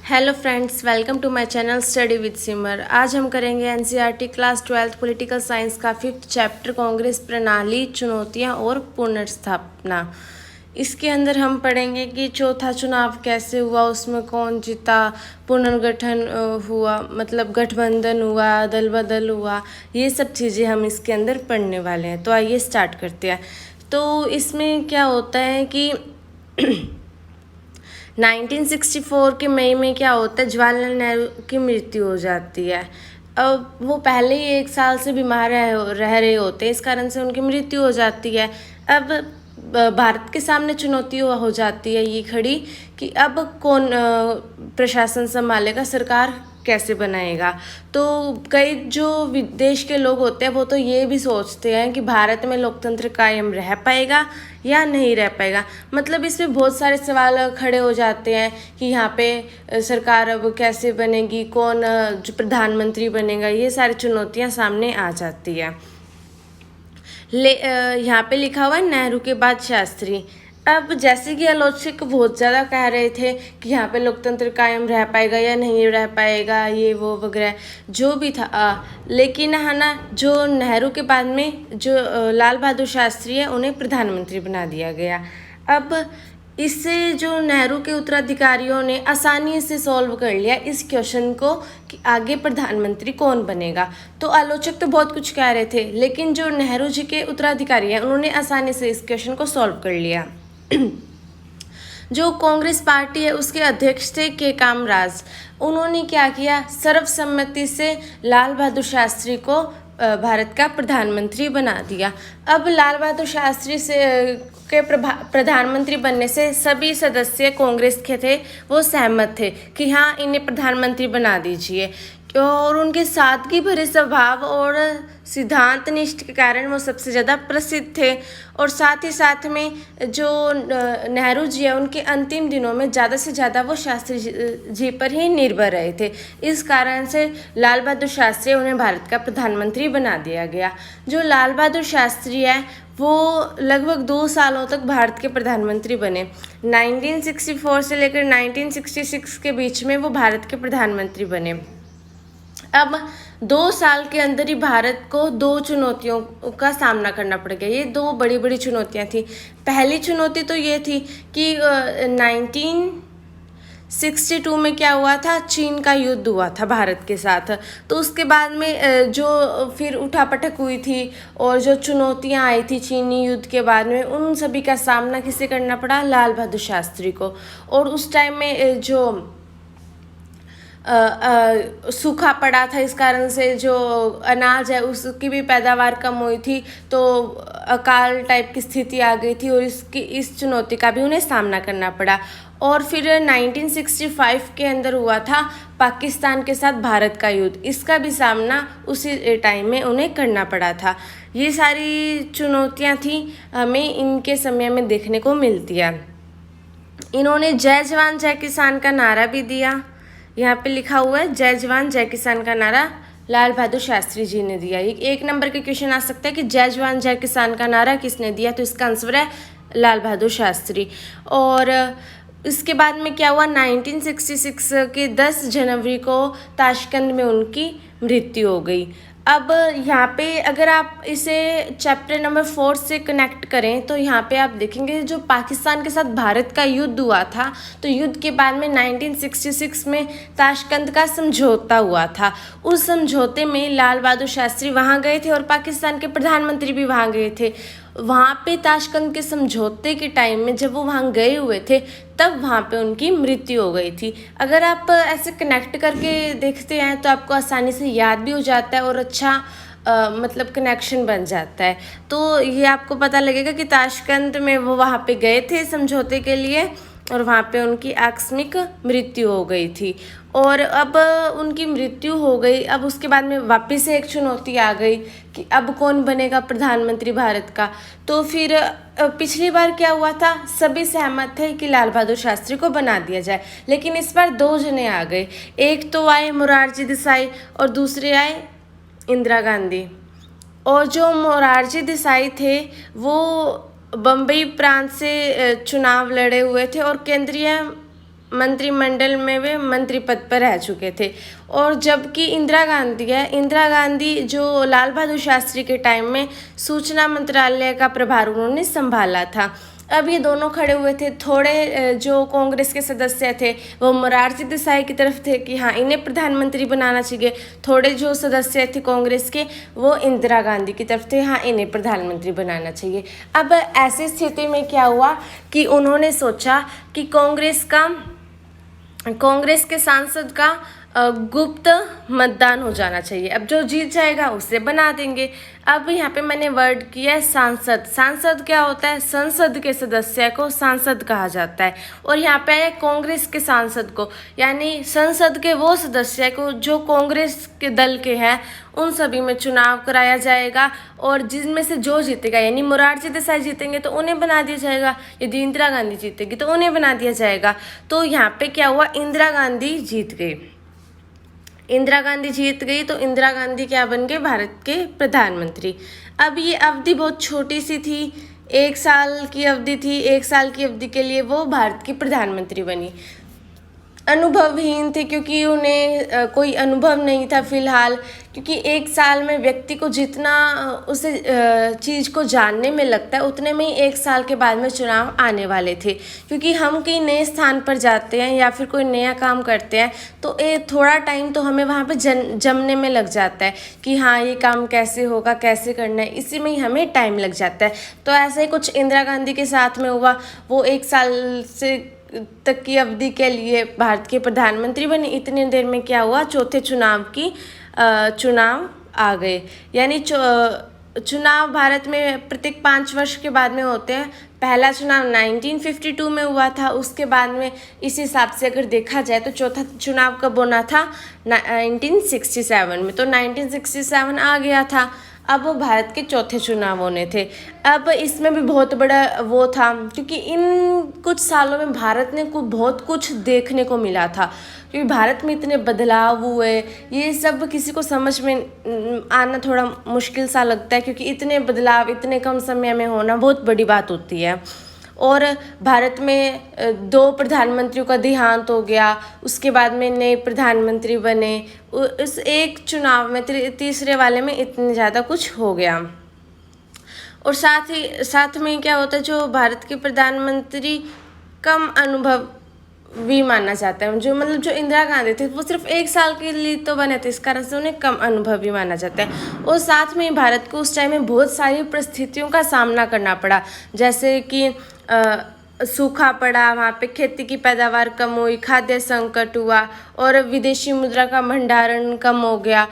Hello friends, welcome to my channel study with Simar. आज हम करेंगे एनसीईआरटी क्लास 12 पॉलिटिकल साइंस का 5th चैप्टर कांग्रेस प्रणाली, चुनौतियां और पुनर्स्थापना। इसके अंदर हम पढ़ेंगे कि चौथा चुनाव कैसे हुआ, उसमें कौन जीता, पुनर्गठन हुआ मतलब गठबंधन हुआ, दल बदल हुआ, ये सब चीज़ें हम इसके अंदर पढ़ने वाले हैं। तो आइए स्टार्ट करते हैं। तो इसमें क्या होता है कि 1964 के मई में क्या होता है, जवाहरलाल नेहरू की मृत्यु हो जाती है। अब वो पहले ही 1 साल से बीमार रह रहे होते हैं, इस कारण से उनकी मृत्यु हो जाती है। अब भारत के सामने चुनौती हो जाती है ये खड़ी कि अब कौन प्रशासन संभालेगा, सरकार कैसे बनाएगा। तो कई जो विदेश के लोग होते हैं वो तो ये भी सोचते हैं कि भारत में लोकतंत्र कायम रह पाएगा या नहीं रह पाएगा। मतलब इसमें बहुत सारे सवाल खड़े हो जाते हैं कि यहाँ पे सरकार अब कैसे बनेगी, कौन जो प्रधानमंत्री बनेगा, ये सारी चुनौतियाँ सामने आ जाती है। यहाँ पे लिखा हुआ है नेहरू के बाद शास्त्री। अब जैसे कि आलोचक बहुत ज़्यादा कह रहे थे कि यहाँ पे लोकतंत्र कायम रह पाएगा या नहीं रह पाएगा, ये वो वगैरह जो भी था, लेकिन है ना, जो नेहरू के बाद में जो लाल बहादुर शास्त्री है उन्हें प्रधानमंत्री बना दिया गया। अब इससे जो नेहरू के उत्तराधिकारियों ने आसानी से सॉल्व कर लिया इस क्वेश्चन को कि आगे प्रधानमंत्री कौन बनेगा। तो आलोचक तो बहुत कुछ कह रहे थे, लेकिन जो नेहरू जी के उत्तराधिकारी हैं उन्होंने आसानी से इस क्वेश्चन को सॉल्व कर लिया। जो कांग्रेस पार्टी है उसके अध्यक्ष थे के कामराज। उन्होंने क्या किया, सर्वसम्मति से लाल बहादुर शास्त्री को भारत का प्रधानमंत्री बना दिया। अब लाल बहादुर शास्त्री से के प्रधानमंत्री बनने से सभी सदस्य कांग्रेस के थे वो सहमत थे कि हाँ, इन्हें प्रधानमंत्री बना दीजिए। और उनके सादगी भरे स्वभाव और सिद्धांत निष्ठ के कारण वो सबसे ज़्यादा प्रसिद्ध थे। और साथ ही साथ में जो नेहरू जी है उनके अंतिम दिनों में ज़्यादा से ज़्यादा वो शास्त्री जी पर ही निर्भर रहे थे। इस कारण से लाल बहादुर शास्त्री उन्हें भारत का प्रधानमंत्री बना दिया गया। जो लाल बहादुर शास्त्री है वो लगभग 2 सालों तक भारत के प्रधानमंत्री बने। 1964 से लेकर 1966 के बीच में वो भारत के प्रधानमंत्री बने। अब 2 साल के अंदर ही भारत को 2 चुनौतियों का सामना करना पड़ गया। ये 2 बड़ी बड़ी चुनौतियां थी। पहली चुनौती तो ये थी कि 1962 में क्या हुआ था, चीन का युद्ध हुआ था भारत के साथ। तो उसके बाद में जो फिर उठापटक हुई थी और जो चुनौतियां आई थी चीनी युद्ध के बाद में, उन सभी का सामना किसे करना पड़ा, लाल बहादुर शास्त्री को। और उस टाइम में जो सूखा पड़ा था, इस कारण से जो अनाज है उसकी भी पैदावार कम हुई थी, तो अकाल टाइप की स्थिति आ गई थी और इस चुनौती का भी उन्हें सामना करना पड़ा। और फिर 1965 के अंदर हुआ था पाकिस्तान के साथ भारत का युद्ध, इसका भी सामना उसी टाइम में उन्हें करना पड़ा था। ये सारी चुनौतियाँ थी हमें इनके समय में देखने को मिलती है। इन्होंने जय जवान जय किसान का नारा भी दिया। यहाँ पे लिखा हुआ है जय जवान जय किसान का नारा लाल बहादुर शास्त्री जी ने दिया। एक नंबर का क्वेश्चन आ सकता है कि जय जवान जय किसान का नारा किसने दिया, तो इसका आंसर है लाल बहादुर शास्त्री। और इसके बाद में क्या हुआ, 1966 के 10 जनवरी को ताशकंद में उनकी मृत्यु हो गई। अब यहाँ पे अगर आप इसे चैप्टर नंबर 4 से कनेक्ट करें तो यहाँ पे आप देखेंगे जो पाकिस्तान के साथ भारत का युद्ध हुआ था, तो युद्ध के बाद में 1966 में ताशकंद का समझौता हुआ था। उस समझौते में लाल बहादुर शास्त्री वहाँ गए थे और पाकिस्तान के प्रधानमंत्री भी वहाँ गए थे। वहाँ पे ताशकंद के समझौते के टाइम में जब वो वहाँ गए हुए थे तब वहाँ पे उनकी मृत्यु हो गई थी। अगर आप ऐसे कनेक्ट करके देखते हैं तो आपको आसानी से याद भी हो जाता है और अच्छा मतलब कनेक्शन बन जाता है। तो ये आपको पता लगेगा कि ताशकंद में वो वहाँ पे गए थे समझौते के लिए और वहाँ पे उनकी आकस्मिक मृत्यु हो गई थी। और अब उनकी मृत्यु हो गई, अब उसके बाद में वापस से एक चुनौती आ गई कि अब कौन बनेगा प्रधानमंत्री भारत का। तो फिर पिछली बार क्या हुआ था, सभी सहमत थे कि लाल बहादुर शास्त्री को बना दिया जाए, लेकिन इस बार 2 जने आ गए। एक तो आए मोरारजी देसाई और दूसरे आए इंदिरा गांधी। और जो मोरारजी देसाई थे वो बम्बई प्रांत से चुनाव लड़े हुए थे और केंद्रीय मंत्रिमंडल में वे मंत्री पद पर रह चुके थे। और जबकि इंदिरा गांधी जो लाल बहादुर शास्त्री के टाइम में सूचना मंत्रालय का प्रभार उन्होंने संभाला था। अब ये दोनों खड़े हुए थे। थोड़े जो कांग्रेस के सदस्य थे वो मोरारजी देसाई की तरफ थे कि हाँ इन्हें प्रधानमंत्री बनाना चाहिए। थोड़े जो सदस्य थे कांग्रेस के वो इंदिरा गांधी की तरफ थे, हाँ इन्हें प्रधानमंत्री बनाना चाहिए। अब ऐसी स्थिति में क्या हुआ कि उन्होंने सोचा कि कांग्रेस के सांसद का गुप्त मतदान हो जाना चाहिए। अब जो जीत जाएगा उसे बना देंगे। अब यहाँ पे मैंने वर्ड किया है सांसद। सांसद क्या होता है? संसद के सदस्य को सांसद कहा जाता है। और यहाँ पे है कांग्रेस के सांसद को, यानी संसद के वो सदस्य को जो कांग्रेस के दल के हैं, उन सभी में चुनाव कराया जाएगा। और जिनमें से जो जीतेगा, यानी मोरारजी देसाई जीतेंगे तो उन्हें बना दिया जाएगा, यदि इंदिरा गांधी जीतेगी तो उन्हें बना दिया जाएगा। तो यहाँ पे क्या हुआ? इंदिरा गांधी जीत गई। तो इंदिरा गांधी क्या बन गए? भारत के प्रधानमंत्री। अब ये अवधि बहुत छोटी सी थी, 1 साल की अवधि थी। 1 साल की अवधि के लिए वो भारत की प्रधानमंत्री बनी। अनुभवहीन थे क्योंकि उन्हें कोई अनुभव नहीं था फिलहाल, क्योंकि 1 साल में व्यक्ति को जितना उसे चीज़ को जानने में लगता है उतने में ही 1 साल के बाद में चुनाव आने वाले थे। क्योंकि हम कहीं नए स्थान पर जाते हैं या फिर कोई नया काम करते हैं तो थोड़ा टाइम तो हमें वहाँ पे जमने में लग जाता है कि हाँ ये काम कैसे होगा, कैसे करना है, इसी में ही हमें टाइम लग जाता है। तो ऐसा ही कुछ इंदिरा गांधी के साथ में हुआ। वो 1 साल से तक की अवधि के लिए भारत के प्रधानमंत्री बने। इतनी देर में क्या हुआ? चौथे चुनाव आ गए। यानी चुनाव भारत में प्रत्येक 5 वर्ष के बाद में होते हैं। पहला चुनाव 1952 में हुआ था। उसके बाद में इस हिसाब से अगर देखा जाए तो चौथा चुनाव कब होना था? 1967 में। तो 1967 आ गया था। अब वो भारत के चौथे चुनाव होने थे। अब इसमें भी बहुत बड़ा वो था क्योंकि इन कुछ सालों में भारत ने बहुत कुछ देखने को मिला था। क्योंकि भारत में इतने बदलाव हुए, ये सब किसी को समझ में आना थोड़ा मुश्किल सा लगता है, क्योंकि इतने बदलाव इतने कम समय में होना बहुत बड़ी बात होती है। और भारत में 2 प्रधानमंत्रियों का देहांत हो गया, उसके बाद में नए प्रधानमंत्री बने। उस एक चुनाव में तीसरे वाले में इतने ज़्यादा कुछ हो गया। और साथ में क्या होता है, जो भारत के प्रधानमंत्री कम अनुभव भी माना जाता है। जो इंदिरा गांधी थे वो सिर्फ 1 साल के लिए तो बने थे, इस कारण से उन्हें कम अनुभव भी माना जाता है। और साथ में भारत को उस टाइम में बहुत सारी परिस्थितियों का सामना करना पड़ा, जैसे कि सूखा पड़ा, वहाँ पे खेती की पैदावार कम हुई, खाद्य संकट हुआ और विदेशी मुद्रा का भंडारण कम हो गया।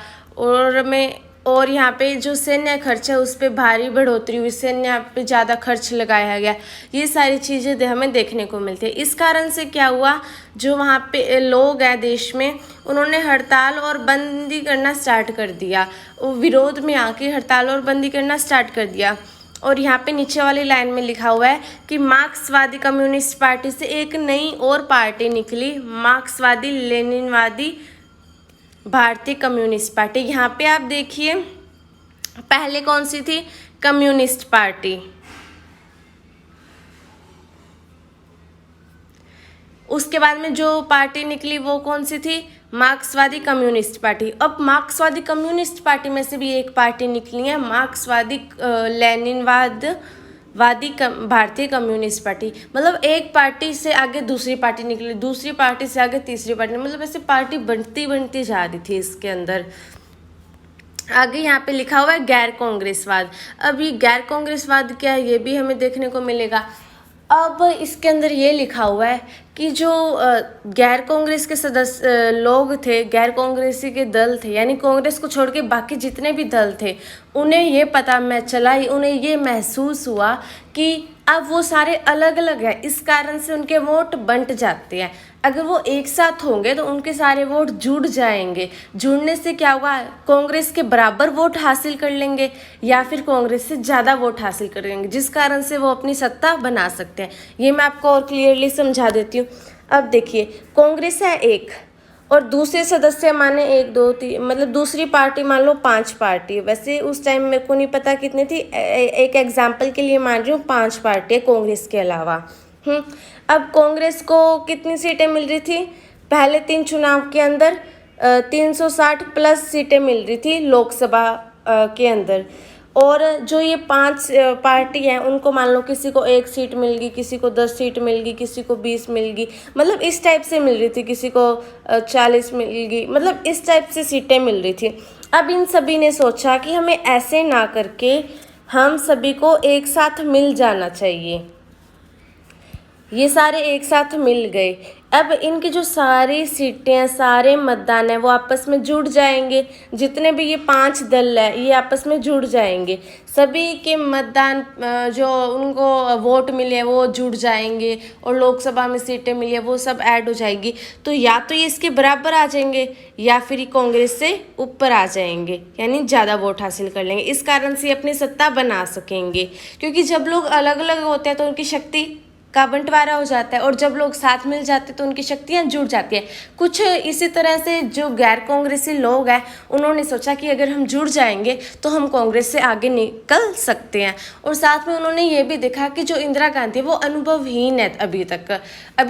और यहाँ पे जो सैन्य खर्च है उस पर भारी बढ़ोतरी हुई, सैन्य पे ज़्यादा खर्च लगाया गया। ये सारी चीज़ें हमें देखने को मिलती है। इस कारण से क्या हुआ, जो वहाँ पे लोग हैं देश में, उन्होंने हड़ताल और बंदी करना स्टार्ट कर दिया। वो विरोध में आके हड़ताल और बंदी करना स्टार्ट कर दिया। और यहाँ पे नीचे वाली लाइन में लिखा हुआ है कि मार्क्सवादी कम्युनिस्ट पार्टी से एक नई और पार्टी निकली, मार्क्सवादी लेनिनवादी भारतीय कम्युनिस्ट पार्टी। यहाँ पे आप देखिए पहले कौन सी थी? Communist party. उसके बाद में जो पार्टी निकली वो कौन सी थी? मार्क्सवादी कम्युनिस्ट पार्टी। अब मार्क्सवादी कम्युनिस्ट पार्टी में से भी एक पार्टी निकली है मार्क्सवादी लेनिनवादी भारतीय कम्युनिस्ट पार्टी। मतलब एक पार्टी से आगे दूसरी पार्टी निकली, दूसरी पार्टी से आगे तीसरी पार्टी, मतलब ऐसे पार्टी बनती जा रही थी इसके अंदर। आगे यहाँ पे लिखा हुआ है गैर कांग्रेसवाद। अब ये गैर कांग्रेसवाद क्या है ये भी हमें देखने को मिलेगा। अब इसके अंदर ये लिखा हुआ है कि जो गैर कांग्रेस के सदस्य लोग थे, गैर कांग्रेसी के दल थे, यानी कांग्रेस को छोड़ के बाकी जितने भी दल थे, उन्हें ये पता चला, उन्हें ये महसूस हुआ कि अब वो सारे अलग अलग हैं। इस कारण से उनके वोट बंट जाते हैं। अगर वो एक साथ होंगे तो उनके सारे वोट जुड़ जाएंगे। जुड़ने से क्या होगा, कांग्रेस के बराबर वोट हासिल कर लेंगे या फिर कांग्रेस से ज़्यादा वोट हासिल कर लेंगे, जिस कारण से वो अपनी सत्ता बना सकते हैं। ये मैं आपको और क्लियरली समझा देती हूँ। अब देखिए, कांग्रेस है एक और दूसरे सदस्य माने 1 2 3, मतलब दूसरी पार्टी मान लो 5 पार्टी। वैसे उस टाइम मेरे को नहीं पता कितनी थी, एक एग्जाम्पल के लिए मान रही हूँ 5 पार्टी कांग्रेस के अलावा। अब कांग्रेस को कितनी सीटें मिल रही थी? पहले 3 चुनाव के अंदर 360 प्लस सीटें मिल रही थी लोकसभा के अंदर। और जो ये 5 पार्टी हैं उनको मान लो किसी को 1 सीट मिल गई, किसी को 10 सीट मिल गई, किसी को 20 मिल गई, मतलब इस टाइप से मिल रही थी, किसी को 40 मिल गई, मतलब इस टाइप से सीटें मिल रही थी। अब इन सभी ने सोचा कि हमें ऐसे ना करके हम सभी को एक साथ मिल जाना चाहिए। ये सारे एक साथ मिल गए। अब इनकी जो सारी सीटें हैं, सारे मतदान हैं, वो आपस में जुड़ जाएंगे। जितने भी ये 5 दल है ये आपस में जुड़ जाएंगे। सभी के मतदान जो उनको वोट मिले हैं वो जुड़ जाएंगे और लोकसभा में सीटें मिली है वो सब ऐड हो जाएगी। तो या तो ये इसके बराबर आ जाएंगे या फिर ये कांग्रेस से ऊपर आ जाएंगे, यानी ज़्यादा वोट हासिल कर लेंगे। इस कारण से अपनी सत्ता बना सकेंगे, क्योंकि जब लोग अलग अलग होते हैं तो उनकी शक्ति का बंटवारा हो जाता है और जब लोग साथ मिल जाते हैं तो उनकी शक्तियां जुड़ जाती हैं। कुछ इसी तरह से जो गैर कांग्रेसी लोग हैं उन्होंने सोचा कि अगर हम जुड़ जाएंगे तो हम कांग्रेस से आगे निकल सकते हैं। और साथ में उन्होंने ये भी देखा कि जो इंदिरा गांधी है वो अनुभवहीन है, अभी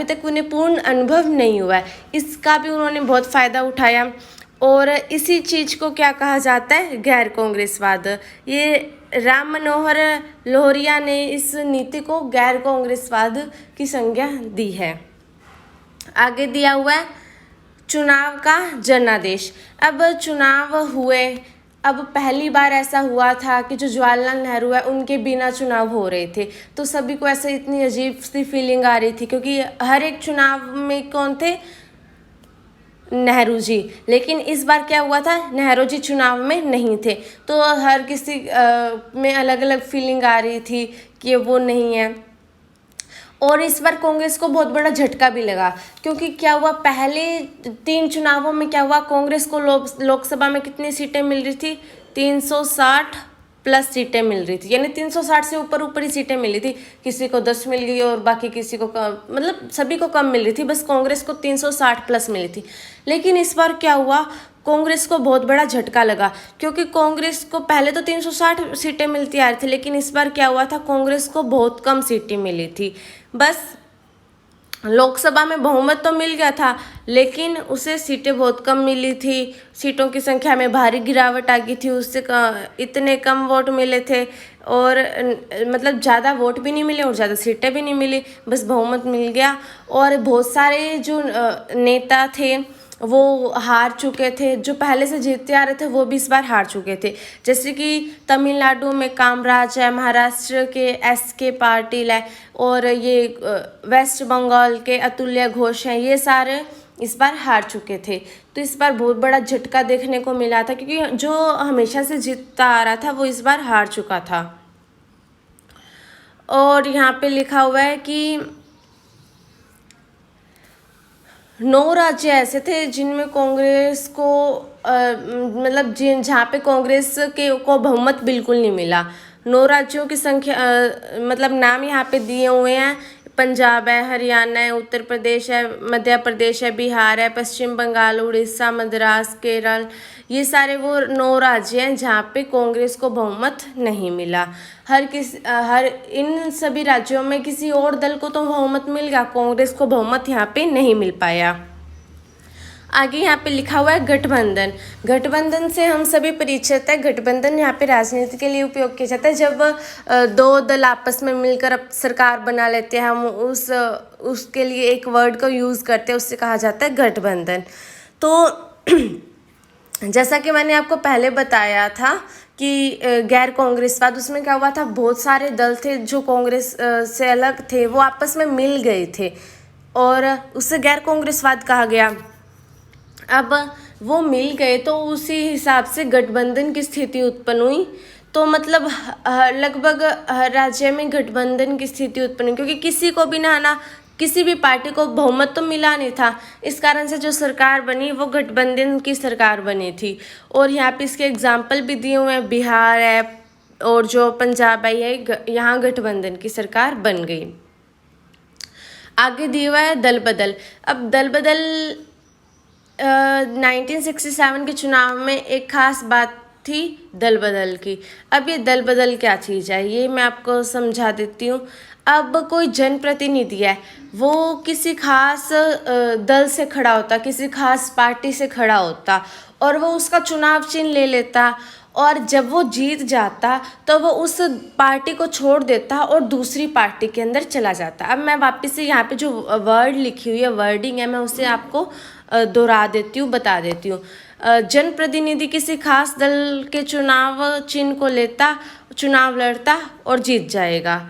तक उन्हें पूर्ण अनुभव नहीं हुआ है। इसका भी उन्होंने बहुत फ़ायदा उठाया और इसी चीज़ को क्या कहा जाता है? गैर कांग्रेसवाद। ये राम मनोहर लोहिया ने इस नीति को गैर कांग्रेसवाद की संज्ञा दी है। आगे दिया हुआ है चुनाव का जनादेश। अब चुनाव हुए, अब पहली बार ऐसा हुआ था कि जो जवाहरलाल नेहरू है उनके बिना चुनाव हो रहे थे, तो सभी को ऐसे इतनी अजीब सी फीलिंग आ रही थी, क्योंकि हर एक चुनाव में कौन थे? नेहरू जी। लेकिन इस बार क्या हुआ था? नेहरू जी चुनाव में नहीं थे, तो हर किसी में अलग अलग फीलिंग आ रही थी कि वो नहीं है। और इस बार कांग्रेस को बहुत बड़ा झटका भी लगा, क्योंकि क्या हुआ, पहले 3 चुनावों में क्या हुआ, कांग्रेस को लोकसभा में कितनी सीटें मिल रही थी? 360 प्लस सीटें मिल रही थी, यानी 360 से ऊपर ही सीटें मिली थी। किसी को 10 मिल गई और बाकी किसी को कम, मतलब सभी को कम मिल रही थी, बस कांग्रेस को 360 प्लस मिली थी। लेकिन इस बार क्या हुआ, कांग्रेस को बहुत बड़ा झटका लगा, क्योंकि कांग्रेस को पहले तो 360 सीटें मिलती आ रही थी, लेकिन इस बार क्या हुआ था, कांग्रेस को बहुत कम सीटें मिली थी। बस लोकसभा में बहुमत तो मिल गया था, लेकिन उसे सीटें बहुत कम मिली थी। सीटों की संख्या में भारी गिरावट आ गई थी, उससे इतने कम वोट मिले थे और मतलब ज़्यादा वोट भी नहीं मिले और ज़्यादा सीटें भी नहीं मिली, बस बहुमत मिल गया। और बहुत सारे जो नेता थे वो हार चुके थे, जो पहले से जीतते आ रहे थे वो भी इस बार हार चुके थे। जैसे कि तमिलनाडु में कामराज है, महाराष्ट्र के SK पाटिल है और ये वेस्ट बंगाल के अतुल्य घोष हैं, ये सारे इस बार हार चुके थे। तो इस बार बहुत बड़ा झटका देखने को मिला था, क्योंकि जो हमेशा से जीतता आ रहा था वो इस बार हार चुका था। और यहाँ पे लिखा हुआ है कि 9 राज्य ऐसे थे जिनमें कांग्रेस को मतलब जहाँ पे कांग्रेस को बहुमत बिल्कुल नहीं मिला। 9 राज्यों की संख्या मतलब नाम यहाँ पे दिए हुए हैं। पंजाब है, हरियाणा है, उत्तर प्रदेश है, मध्य प्रदेश है, बिहार है, पश्चिम बंगाल, उड़ीसा, मद्रास, केरल, ये सारे वो 9 राज्य हैं जहाँ पे कांग्रेस को बहुमत नहीं मिला। हर इन सभी राज्यों में किसी और दल को तो बहुमत मिल गया, कांग्रेस को बहुमत यहाँ पे नहीं मिल पाया। आगे यहाँ पे लिखा हुआ है गठबंधन। गठबंधन से हम सभी परिचित है। गठबंधन यहाँ पे राजनीति के लिए उपयोग किया जाता है। जब 2 दल आपस में मिलकर अब सरकार बना लेते हैं, हम उसके लिए एक वर्ड को यूज़ करते हैं, उससे कहा जाता है गठबंधन। तो जैसा कि मैंने आपको पहले बताया था कि गैर कांग्रेसवाद, उसमें क्या हुआ था, बहुत सारे दल थे जो कांग्रेस से अलग थे, वो आपस में मिल गए थे और उससे गैर कांग्रेसवाद कहा गया। अब वो मिल गए तो उसी हिसाब से गठबंधन की स्थिति उत्पन्न हुई। तो मतलब लगभग हर राज्य में गठबंधन की स्थिति उत्पन्न हुई, क्योंकि किसी को भी ना किसी भी पार्टी को बहुमत तो मिला नहीं था। इस कारण से जो सरकार बनी वो गठबंधन की सरकार बनी थी। और यहाँ पे इसके एग्जाम्पल भी दिए हुए हैं, बिहार है और जो पंजाब है, यहाँ गठबंधन की सरकार बन गई। आगे दिया हुआ है दल बदल। अब दल बदल 1967 के चुनाव में एक खास बात थी दल बदल की। अब ये दल बदल क्या चीज़ है ये मैं आपको समझा देती हूँ। अब कोई जनप्रतिनिधि है, वो किसी खास दल से खड़ा होता, किसी खास पार्टी से खड़ा होता और वो उसका चुनाव चिन्ह ले लेता, और जब वो जीत जाता तो वो उस पार्टी को छोड़ देता और दूसरी पार्टी के अंदर चला जाता। अब मैं वापस से यहाँ पे जो वर्ड लिखी हुई है, वर्डिंग है, मैं उसे आपको दोहरा देती हूँ, बता देती हूँ। जनप्रतिनिधि किसी खास दल के चुनाव चिन्ह को लेता, चुनाव लड़ता और जीत जाएगा,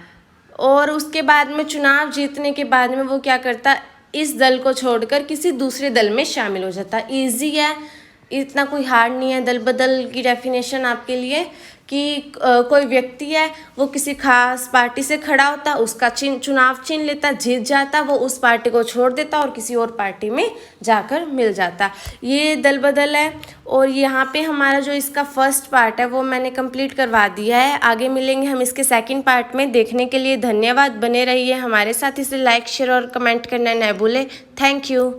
और उसके बाद में चुनाव जीतने के बाद में वो क्या करता, इस दल को छोड़कर किसी दूसरे दल में शामिल हो जाता। इजी है, इतना कोई हार्ड नहीं है। दल बदल की डेफिनेशन आपके लिए कि कोई व्यक्ति है, वो किसी खास पार्टी से खड़ा होता, उसका चुनाव चिन्ह लेता, जीत जाता, वो उस पार्टी को छोड़ देता और किसी और पार्टी में जाकर मिल जाता। ये दल बदल है। और यहाँ पे हमारा जो इसका फर्स्ट पार्ट है वो मैंने कंप्लीट करवा दिया है। आगे मिलेंगे हम इसके सेकंड पार्ट में। देखने के लिए धन्यवाद। बने रहिए हमारे साथ। इसे लाइक, शेयर और कमेंट करना न भूलें। Thank you.